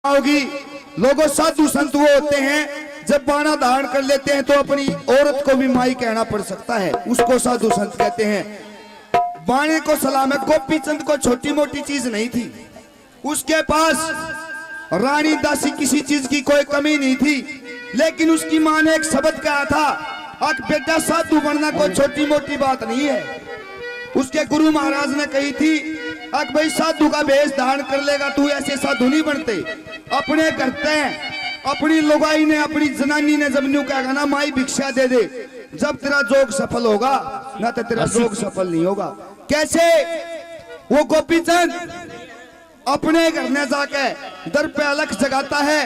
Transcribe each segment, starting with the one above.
होगी। लोगों साधु संत वो होते हैं जब बाणा धारण कर लेते हैं तो अपनी औरत को भी माई कहना पड़ सकता है, उसको साधु संत कहते हैं। बाणे को सलाम है। गोपी चंद को छोटी मोटी चीज नहीं थी, उसके पास रानी दासी किसी चीज की कोई कमी नहीं थी, लेकिन उसकी मां ने एक शब्द कहा था, अक बेटा साधु बनना कोई छोटी मोटी बात नहीं है। उसके गुरु महाराज ने कही थी, अक भाई साधु का भेष धारण कर लेगा तू, ऐसे साधु नहीं बनते। अपने करते हैं, अपनी लुगाई ने अपनी जनानी ने जब न्यू कहा ना माई भिक्षा दे दे, जब तेरा जोग सफल होगा ना तो तेरा जोग सफल नहीं होगा। कैसे? वो गोपी चंद अपने घर में जाके दर पे अलग जगाता है,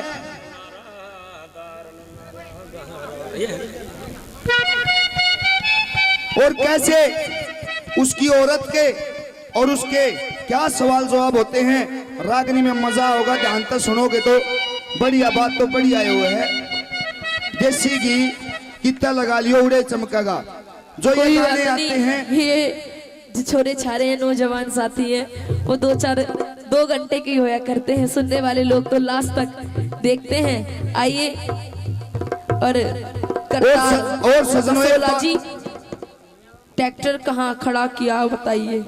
और कैसे उसकी औरत के और उसके क्या सवाल जवाब होते हैं। रागनी में मजा होगा, ध्यान से सुनोगे तो बढ़िया बात तो बढ़िया आए हुए है। देसी घी कितना लगा लियो उड़े चमकेगा। जो ये गाने आते हैं, ये छोरे छारे हैं, नौजवान साथी हैं, वो 2 घंटे की होया करते हैं। सुनने वाले लोग तो लास्ट तक देखते हैं। आइए और सजनों जी ट्रैक्टर कहाँ खड़ा किया बताइए।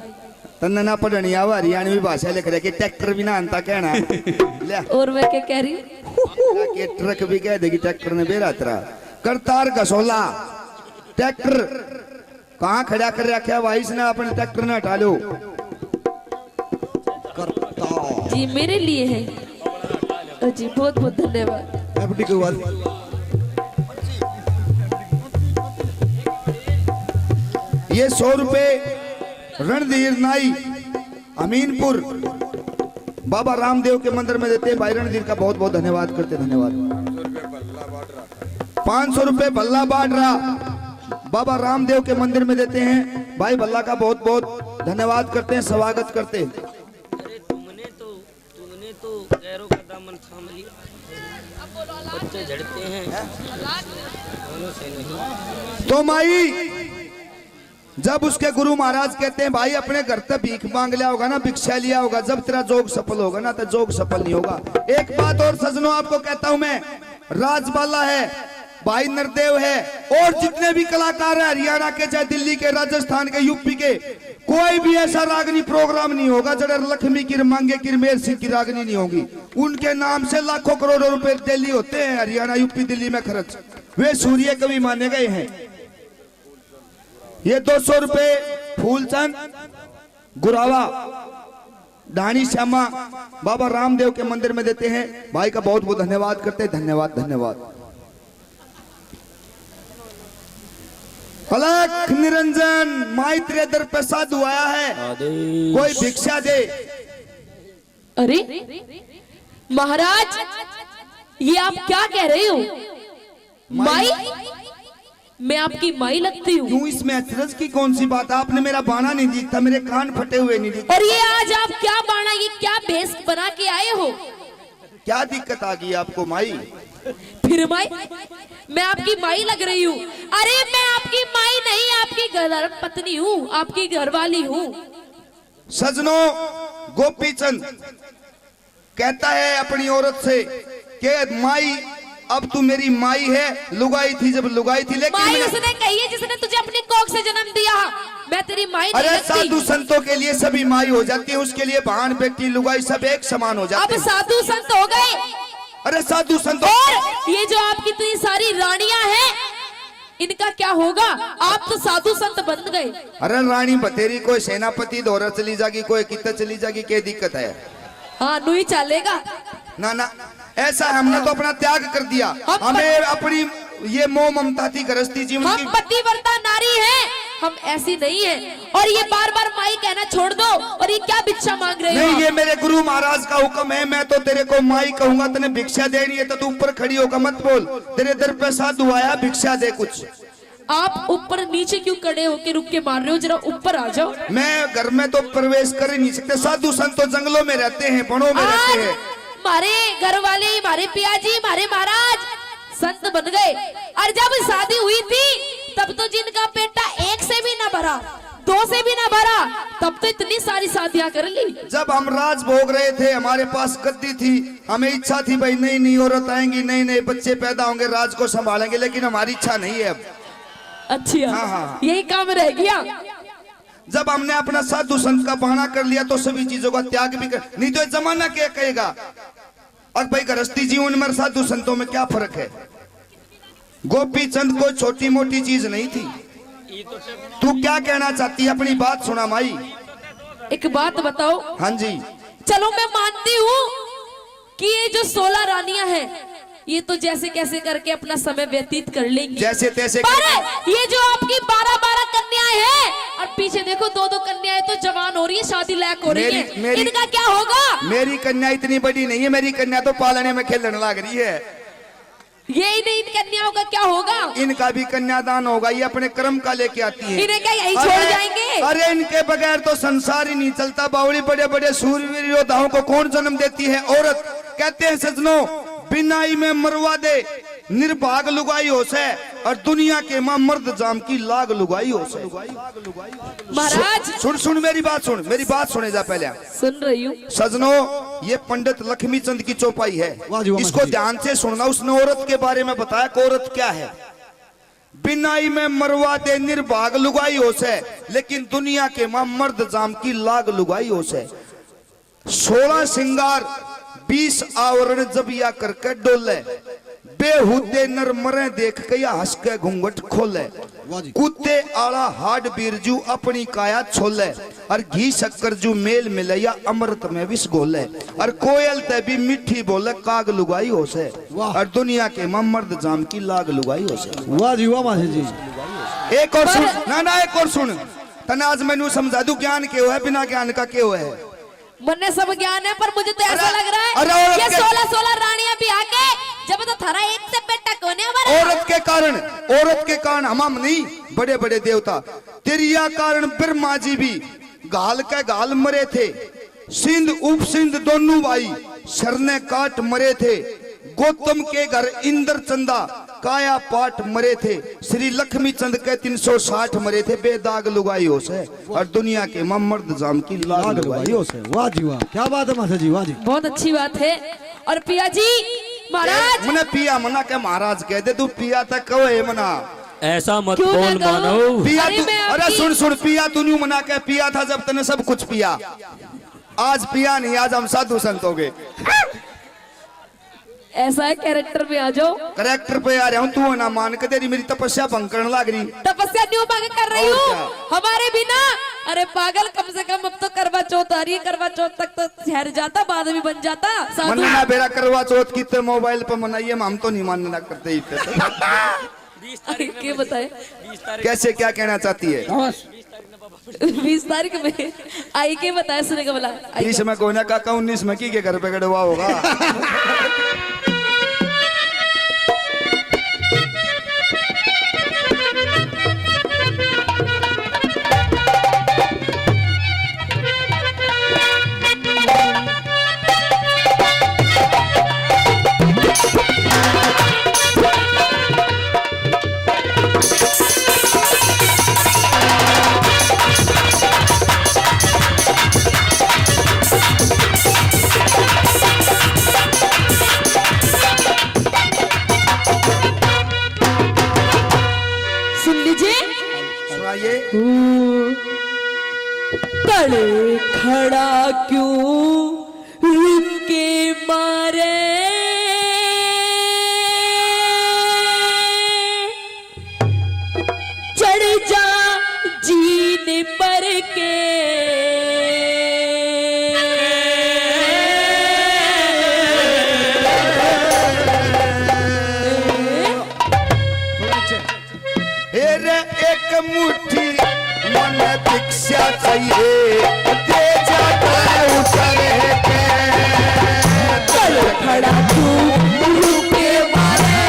तन्ना ना पढ़नी आवा हरियाणवी भाषा लिख रहे कि ट्रैक्टर भी ना अंता कहना ले। और मैं क्या कह रही कि ट्रक भी कह देगी ट्रैक्टर ने बेरा तरा करतार कसोला ट्रैक्टर कहाँ खड़ा कर रखा भाई, इसने अपने ट्रैक्टर ने हटा लो। करतार जी मेरे लिए है जी, बहुत बहुत धन्यवाद। एफडी के बाद ये 100 रुपए रणधीर नाई अमीनपुर बाबा रामदेव के मंदिर में देते हैं। भाई रणधीर का बहुत बहुत धन्यवाद करते, धन्यवाद। 500 रुपए भल्ला बांट रहा बाबा रामदेव के मंदिर में देते हैं। भाई भल्ला का बहुत बहुत धन्यवाद करते हैं, स्वागत करते हैं। अरे तुमने तो गैरों का दामन थाम लिया, बच्चे झड़ते हैं दोनों से नहीं। तो माई जब उसके गुरु महाराज कहते हैं भाई अपने घर से भीख मांग लिया होगा ना, भिक्षा लिया होगा, जब तेरा जोग सफल होगा ना तो जोग सफल नहीं होगा। एक बात और सजनों आपको कहता हूं मैं, राजबाला है, भाई नरदेव है, और जितने भी कलाकार हैं हरियाणा के, चाहे दिल्ली के, राजस्थान के, यूपी के, कोई भी ऐसा रागनी प्रोग्राम नहीं होगा जरा लक्ष्मी की मांगे की मेर सिंह की रागनी नहीं होगी। उनके नाम से लाखों करोड़ों रुपए दिल्ली होते हैं, हरियाणा यूपी दिल्ली में खर्च। वे सूर्य कवि माने गए हैं। ये 200 रुपए फूलचंद गुरावा ढाणी श्यामा बाबा रामदेव के मंदिर में देते हैं। भाई का बहुत बहुत धन्यवाद करते हैं, धन्यवाद धन्यवाद। अलख निरंजन माई तेरे दर पे साधु आया है, कोई भिक्षा दे। अरे महाराज ये आप क्या कह रहे हो? माई? मैं आपकी माई लगती हूँ? क्यों इसमें अचरज की कौन सी बात? आपने मेरा बाणा नहीं दिखता, मेरे कान फटे हुए नहीं दिखते। और ये आज आप क्या बाणा, ये क्या भेष बना के आए हो? क्या दिक्कत आ गई आपको माई? फिर माई? मैं आपकी माई लग रही हूँ? अरे मैं आपकी माई नहीं, आपकी घर पत्नी हूँ, आपकी घरवाली हूँ। सजनों गोपी चंद कहता है अपनी औरत से कि माई अब तू मेरी माई है, लुगाई थी जब लुगाई थी, लेकिन माई उसने कही है जिसने तुझे अपनी कोख से जन्म दिया। मैं तेरी माई नहीं अरे लगती। साधु संतों के लिए सभी माई हो जाती है, उसके लिए बहन बेटी लुगाई सब एक समान हो जाते अब हैं। साधु संत हो गए। अरे साधु संत और ये जो आपकी इतनी सारी रानियां हैं, इनका क्या होगा? आप तो साधु संत बन गए। अरे रानी बतेरी कोई सेनापति दौरा चली जाएगी, कोई कितना चली जाएगी, क्या दिक्कत है? हाँ नुई चलेगा ना ना ऐसा हमने तो अपना त्याग कर दिया। हमें अपनी ये मोह ममता थी गृहस्थी जीवन हम की। पतिव्रता नारी हैं, हम ऐसी नहीं हैं। और ये बार बार माई कहना छोड़ दो। और ये क्या भिक्षा मांग रहे हो? नहीं, ये मेरे गुरु महाराज का हुक्म है। मैं तो तेरे को माई कहूंगा, तेने भिक्षा देनी है तो तू ऊपर खड़ी होकर मत बोल। तेरे दर पे साधु आया, भिक्षा दे कुछ। आप ऊपर नीचे क्यों खड़े होके रुक के मार रहे हो? जरा ऊपर आ जाओ। मैं घर में तो प्रवेश कर ही नहीं सकते। साधु संत तो जंगलों में रहते हैं, वनों में रहते हैं। हमारे घर वाले, हमारे पियाजी, हमारे महाराज संत बन गए। और जब शादी हुई थी तब तो जिनका पेटा एक से भी ना भरा, 2 से भी ना भरा, तब तो इतनी सारी शादियां कर ली। जब हम राज भोग रहे थे, हमारे पास गद्दी थी, हमें इच्छा थी भाई नई नई औरत आएंगी, नए नए बच्चे पैदा होंगे, राज को संभालेंगे, लेकिन हमारी इच्छा नहीं है अब। अच्छा, हाँ। यही काम रह गया। जब हमने अपना साधु संत का बहाना कर लिया तो सभी चीजों का त्याग भी कर, नहीं तो जमाना क्या कहेगा। अब भाई गृहस्थी जीवन में साधु संतों में क्या फर्क है। गोपी चंद कोई छोटी मोटी चीज नहीं थी। तू क्या कहना चाहती है, अपनी बात सुना माई। एक बात बताओ। हाँ जी। चलो मैं मानती हूँ कि ये जो 16 रानियां हैं, ये तो जैसे कैसे करके अपना समय व्यतीत कर लेंगी, जैसे तैसे। पर ये जो आपकी 12-12 कन्याएं हैं, और पीछे देखो 2-2 कन्याएं तो जवान हो रही है, शादी लायक हो रही है, इनका क्या होगा। मेरी कन्या इतनी बड़ी नहीं है, मेरी कन्या तो पालने में खेलने लग रही है। ये इन कन्याओं का क्या होगा। इनका भी कन्यादान होगा, ये अपने कर्म का लेके आती है। इन्हें क्या यही छोड़ जाएंगे। अरे इनके बगैर तो संसार ही नहीं चलता। बावली बड़े बड़े सूरवीर योद्धाओं को कौन जन्म देती है, औरत। कहते हैं सजनों, बिनाई में मरवा दे निर्भाग लुगाई हो से, और दुनिया के मां मर्द जाम की लाग लुगाई हो से। महाराज सुन मेरी बात सुन, मेरी बात सुने जा पहले। सुन रही हूँ सजनों, ये पंडित लक्ष्मी चंद की चौपाई है, इसको ध्यान से सुनना। उसने औरत के बारे में बताया कि औरत क्या है। बिनाई में मरवा दे निर्भाग लुगाई हो से, लेकिन दुनिया के मां मर्द जाम की लाग लुगाई हो से। 16 श्रृंगार 20 आवरण जब या करके डोले, बेहुदे नर मरे देख के या हंस के घूंघट खोले। कुत्ते आला हाड बीरजू अपनी काया छोले, और घी शक्कर जू मेल मिले या अमृत में विष घोले। और कोयल ते भी मिठी बोले काग लुगाई हो से, और दुनिया के मां मर्द जाम की लाग लुगाई हो से। वाह जी वाह मासी जी। एक और सुन ना एक और सुन। तना आज मैनू समझा दू ज्ञान क्यों है, बिना ज्ञान का क्यों है। मन्ने सब ज्ञान है, पर मुझे तो ऐसा लग रहा है अरे ये 16 रानियां भी आके जब तो थारा एक से बेटा कोने हमारा। औरत के कारण हम नहीं, बड़े बड़े देवता तेरिया कारण ब्रह्मा जी भी गाल के गाल मरे थे। सिंध उप सिंध दोनों भाई सरने काट मरे थे। गौतम के घर इंद्र चंदा काया पाट मरे थे। श्री लक्ष्मी चंद के 360 मरे थे बेदाग लुगाई हो से, और दुनिया के मर्द जाम की लाग लुगाई हो से। वाह जी वाह, क्या बात है माता जी, वाह जी। बहुत अच्छी बात है। और पिया जी महाराज, मने पिया मना के महाराज कह दे, तू पिया तक कहो है मना, ऐसा मत क्यों बोल ना मानो। कहूं? पिया अरे तू, मैं अरे आपकी- सुन पिया तू न्यू मना के पिया था जब तने सब कुछ पिया। आज पिया नहीं, आज हम साधु संत हो गए। ऐसा है, कैरेक्टर में आ जाओ। करेक्टर पे आ रहा हूँ, तू ना मान के तेरी मेरी तपस्या भंग करने लग रही। तपस्या न्यू भाग कर रही और हूँ क्या? हमारे बिना। अरे पागल, कम से कम अब तो करवा चौथ आ रही है, करवा चौथ तक तो ठहर जाता, बाद में बन जाता साधु। मनना बेरा करवा चौथ की तो मोबाइल पर मनाइए, हम तो नहीं मानना करते ही। 20 तारीख के बताए 20 तारीख कैसे क्या कहना चाहती है। 20 तारीख में आई के बताया, सुने का बोला 30 में कोना काका, 19 में की के घर पे गड़वा होगा। सुन लीजिए। सुनाइए। तड़े खड़ा क्यों रुक के मारे, चढ़ जा जीने पर के। हेरे एक मुट्ठी मन भिक्षा चाहिए, दे जा कर उतरे के। तड़े खड़ा क्यों रुक के मारे,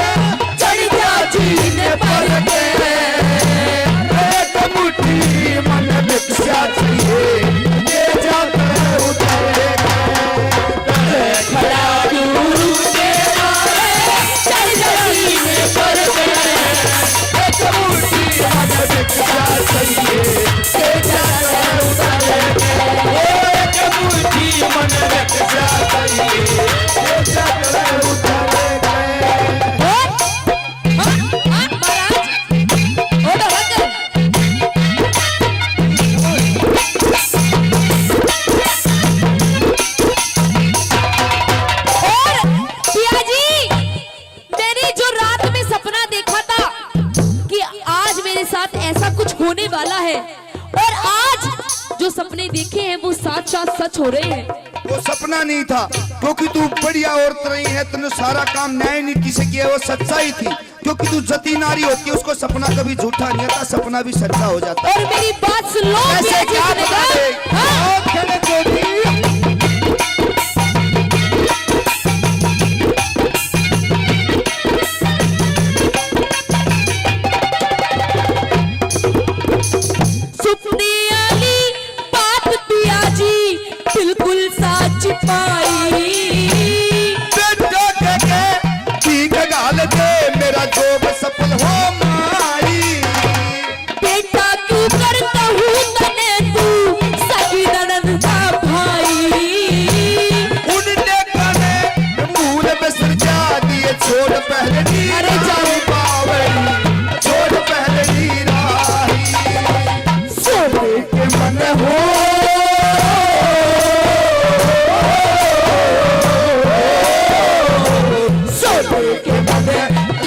चढ़ जा जीने पर के। एक मुट्ठी मन भिक्षा चाहिए, दे जा कर उतरे के। खड़ा क्यों रुक के मारे, चढ़ जा जीने पर के। एक मुट्ठी मन भिक्षा है और आज जो सपने देखे हैं वो साथ साथ सच हो रहे हैं। वो सपना नहीं था, क्योंकि तू बढ़िया औरत रही है, तूने सारा काम न्याय नीति से किया, वो सच्चाई थी। क्योंकि तू जती नारी होती है, उसको सपना कभी झूठा नहीं होता, सपना भी सच्चा हो जाता है। और मेरी बात सुन लो ऐसे पिया जी, क्या बता दे? हाँ? और खेले गोटी। सुपने वाली बात पिया जी बिल्कुल सच पाई। बेटा के ठीक गाल दे, मेरा जोग सफल हो माई। बेटा क्यों करता हूँ तने तू सगी ननद का भाई। उनने कने मुंह में सरजा दिए, छोड़ पहले नी अरे जाओ। बावली, छोड़ पहले नी राही। सोने के मन हो सोने के मन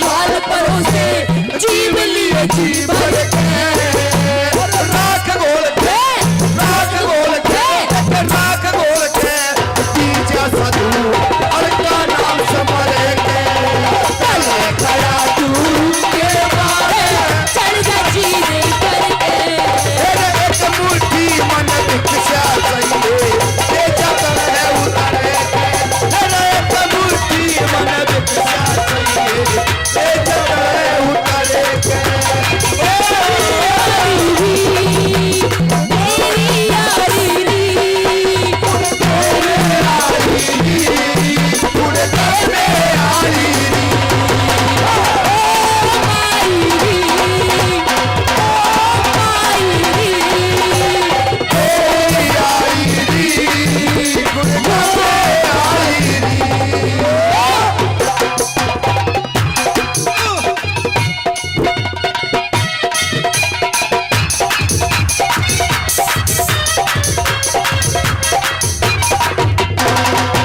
हाल परोसे जीव लिए जीव राख गोल के, राख गोल के, राख गोल के, तीजा साधु और का नाम संभले के, तले खया तू के मारे, चढ़ जा जीने करके। तेरे एक मुट्ठी मन भिक्षा चाहिए, तेजा तले उतारे के, तेरे एक मुट्ठी मन भिक्षा चाहिए, तेजा तले उतारे के। मेरी यारी री,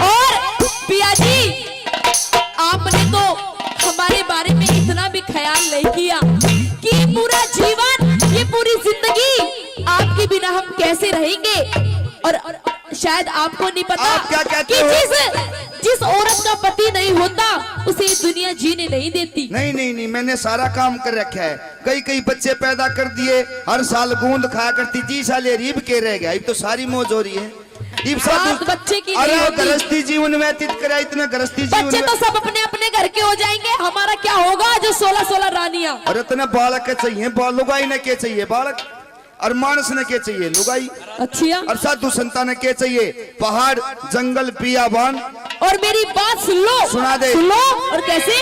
और पिया जी आपने तो हमारे बारे में इतना भी ख्याल नहीं किया कि ये पूरा जीवन, ये पूरी जिंदगी आपके बिना हम कैसे रहेंगे। और शायद आपको नहीं पता आप क्या कहते कि हो? जिस औरत का पति नहीं होता उसे ये दुनिया जीने नहीं देती। नहीं नहीं नहीं, मैंने सारा काम कर रखा है, कई कई बच्चे पैदा कर दिए, हर साल गूंद खाया करती थी, साले रीब के रह गया, अब तो सारी मौज हो रही है। इब बात बच्चे की नहीं अरे होती। गृहस्थी जीवन व्यतीत करे, इतना गृहस्थी जीवन बच्चे तो सब अपने अपने घर के हो जाएंगे, हमारा क्या होगा जो 16-16 रानियां। और इतना बालक के चाहिए, लुगाई ने के चाहिए बालक, और मानस ने के चाहिए लुगाई, अच्छा और साधु संता ने के चाहिए पहाड़ जंगल बियाबान। और मेरी बात सुन लो, सुना दे। सुन लो। और कैसे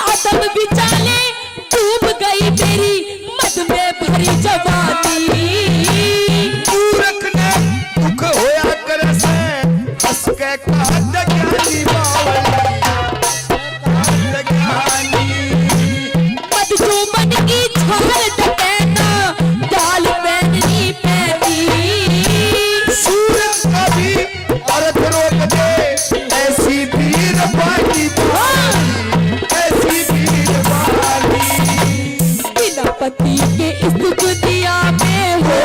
आदम बिचाले डूब गई मेरी मद में भरी जवानी। मूर्ख ने दुख होया करे से, हंस के कहत ज्ञानी बावली, कहत ज्ञानी। मद जो मन की छाल टकैना दाल पहननी पैनी। सूरज कभी औरत रोक दे, ऐसी वीर बानी बानी, ऐसी वीर बानी। बिना पति के इस दुनिया में हो,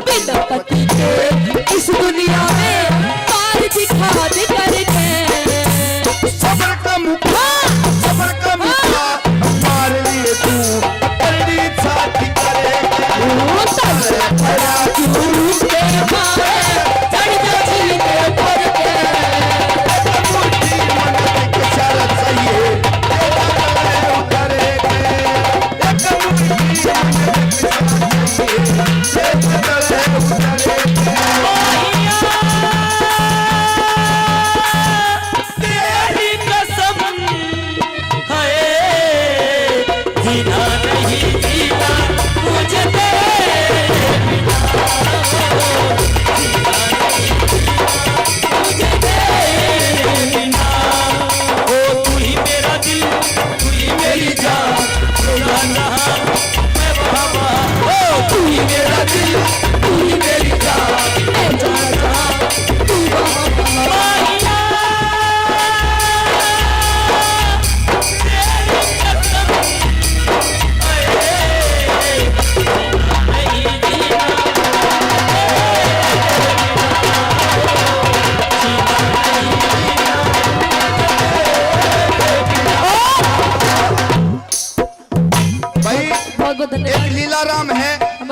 बिना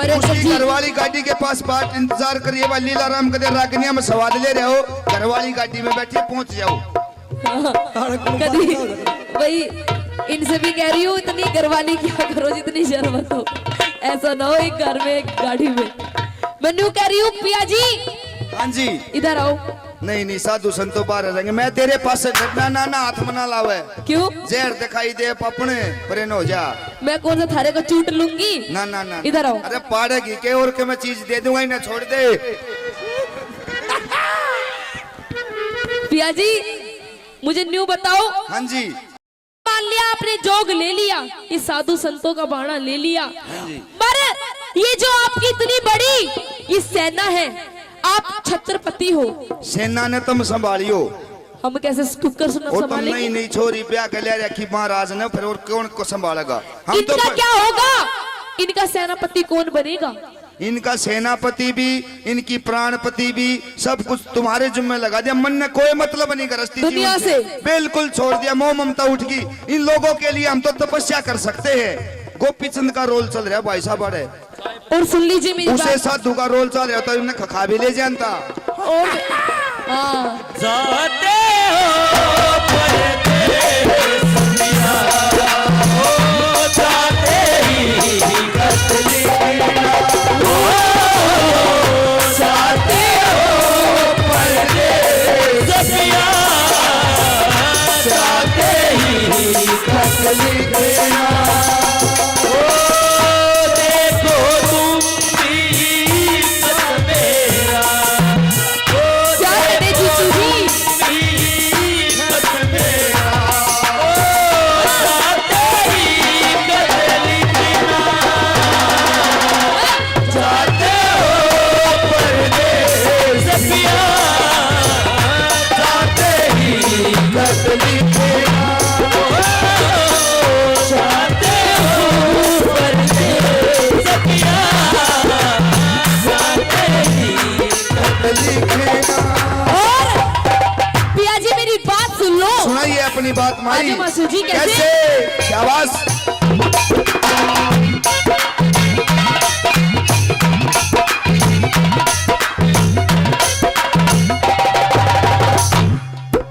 अरे उसकी जी। घरवाली गाड़ी के पास बाट इंतजार करिए, वह लीला राम कदे रागनिया में सवाल ले रहे हो, घरवाली गाड़ी में बैठिए पहुंच जाओ। कभी भाई इनसे भी कह रही हूँ इतनी घरवाली क्या करो जितनी शर्मत हो, ऐसा ना हो एक घर में एक गाड़ी में। मैं न्यू कह रही हूँ पिया जी हाँ जी। इधर आओ। नहीं नहीं साधु संतो बाहर रहेंगे, मैं तेरे पास से घटना ना हाथ मना लावे। क्यों? जहर दिखाई दे पपने परे न हो जा। मैं कौन सा थारे को चूट लूंगी? ना ना ना इधर आओ। अरे पाड़ेगी के और के मैं चीज दे दूंगा ही ना, छोड़ दे। पिया जी मुझे न्यू बताओ। हाँ जी। मान लिया आपने जोग ले लिया, इस साधु संतों का बाणा ले लिया, पर ये जो आपकी इतनी बड़ी ये सेना है, आप छत्रपति हो, सेना ने तुम संभालियो, हम कैसे कुकर सुन और तुम संभालेंगे? नहीं नहीं छोरी ब्याह कर लिया रखी महाराज ने, फिर और कौन को संभालेगा? हम तो इनका क्या होगा? इनका सेनापति कौन बनेगा? इनका सेनापति भी, इनकी प्राणपति भी, सब कुछ तुम्हारे जिम्मे लगा दिया। मन ने कोई मतलब नहीं गरजती दुनिया जीवन से बिल्कुल छोड़ दिया, मोह ममता उठ गई। इन लोगों के लिए हम तो तपस्या कर सकते हैं। गोपीचंद का रोल चल रहा है भाई साहब बड़े, और सुन लीजिए मेरी उसे बात। साधु का रोल चल रहा था, इन्हें खखा भी ले जानता। और हाँ जाते हो परदेसिया, ओ जाते ही कतली ओ जाते हो परदेसिया, जाते ही कतली ओ देखो तुम भी मेरा क्या करे जीजू जी? और पिया जी मेरी बात सुन लो। सुनाइए अपनी बात मारी। आगे मासू जी कैसे? कैसे? शाबाश।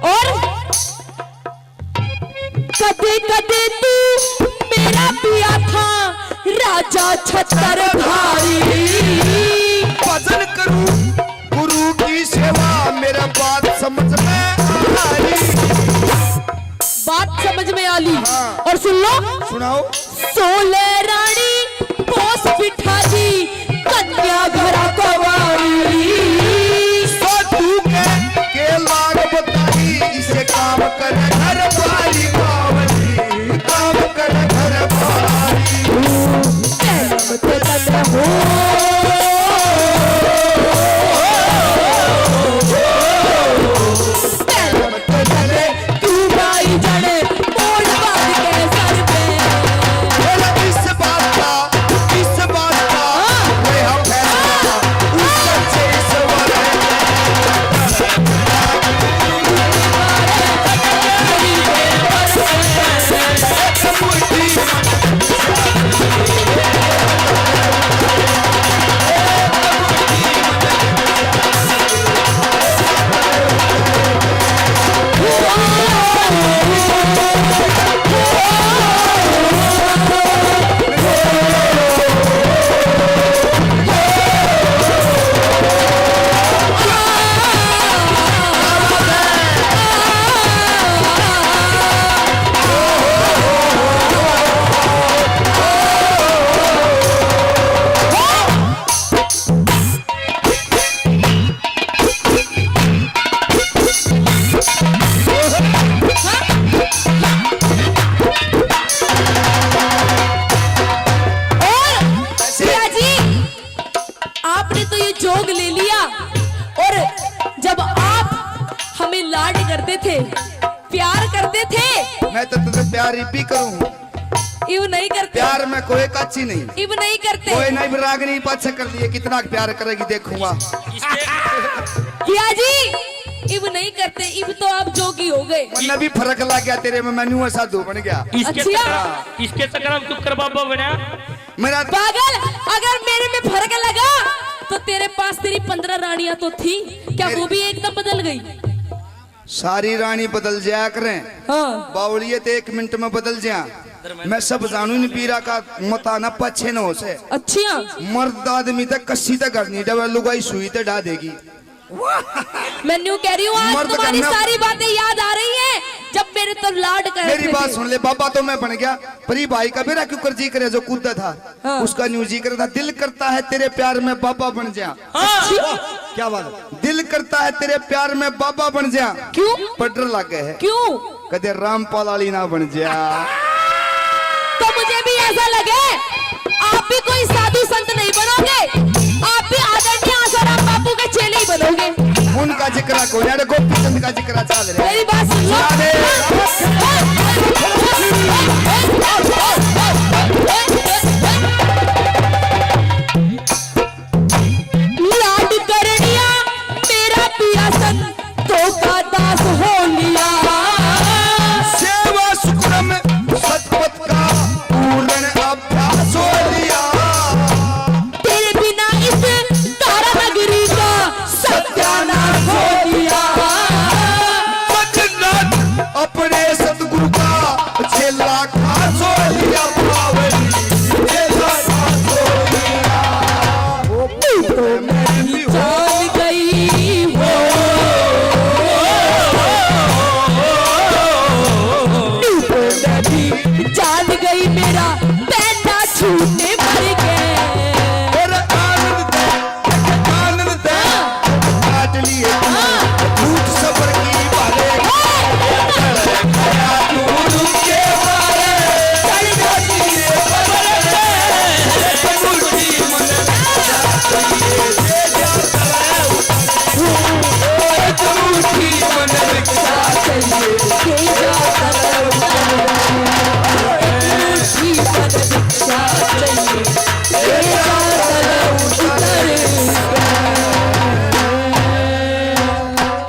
और कदे कदे तू मेरा पिया था राजा छतर भारी, भजन करूं गुरु की सेवा, मेरा बात समझ में आई। बात समझ में आली। हाँ। और सुन लो, सुनाओ। सोले रानी पोस बिठा दी कन्या घरा कवारी, साधु के लाग बताई, इसे काम कर घर वाली बावली, काम कर घर वाली। ते कदे हो तू भाई जड़े मोड़ बांध के सर पे। बोला किस बात का वे हम फैसला उस सच्चे ईश्वर है। पिया जी आपने तो ये जोग ले लिया, और जब आप हमें लाड करते थे, प्यार करते थे, मैं तो तुझे प्यार ही भी करूं, इव नहीं करते, प्यार में कोई काची नहीं, इव नहीं करते। कोई नहीं रागनी पाछे कर लिए, कितना प्यार करेगी देखूंगा। पिया जी इव नहीं करते, इव तो आप जोगी हो गए। मन भी फर्क लग गया तेरे में, मैनू साधु बन गया। इसके अच्छा। चक्कर इसके चक्कर में चुप कर बाबा बना। मेरा पागल, अगर मेरे में फर्क लगा तो तेरे पास तेरी 15 रानियां तो थी, क्या वो भी एकदम बदल गई? सारी रानी बदल जाया करें, हाँ। बावलियत 1 मिनट में बदल जाया। मैं सब जानू नहीं पीरा का मत आना पछे न हो से। अच्छा, मर्द आदमी तक कस्सी तक करनी डबल लुगाई सुई ते डा देगी। मैं न्यू कह रही हूँ, आज मर्द तुम्हारी करना- सारी बातें याद आ रही हैं जब मेरे तो लाड कर मेरी बात सुन ले बाबा, तो मैं बन गया परी भाई का बेरा क्यों कर जी करे जो कूदा था, हाँ। उसका न्यू जी करे था। दिल करता है तेरे प्यार में बाबा बन जा, क्या बात है? दिल करता है तेरे प्यार में बाबा बन जा। क्यों? पटर लागे है क्यों? कदे रामपाल वाली ना बन जा। तो मुझे भी ऐसा लगे आप भी कोई साधु संत नहीं बनोगे, आप भी आदरणीय आसाराम बापू के चेले ही बनोगे। उनका जिक्र को यार गोपी चंद का जिक्र चल रहा है। मेरी बात सुन लो। राधे।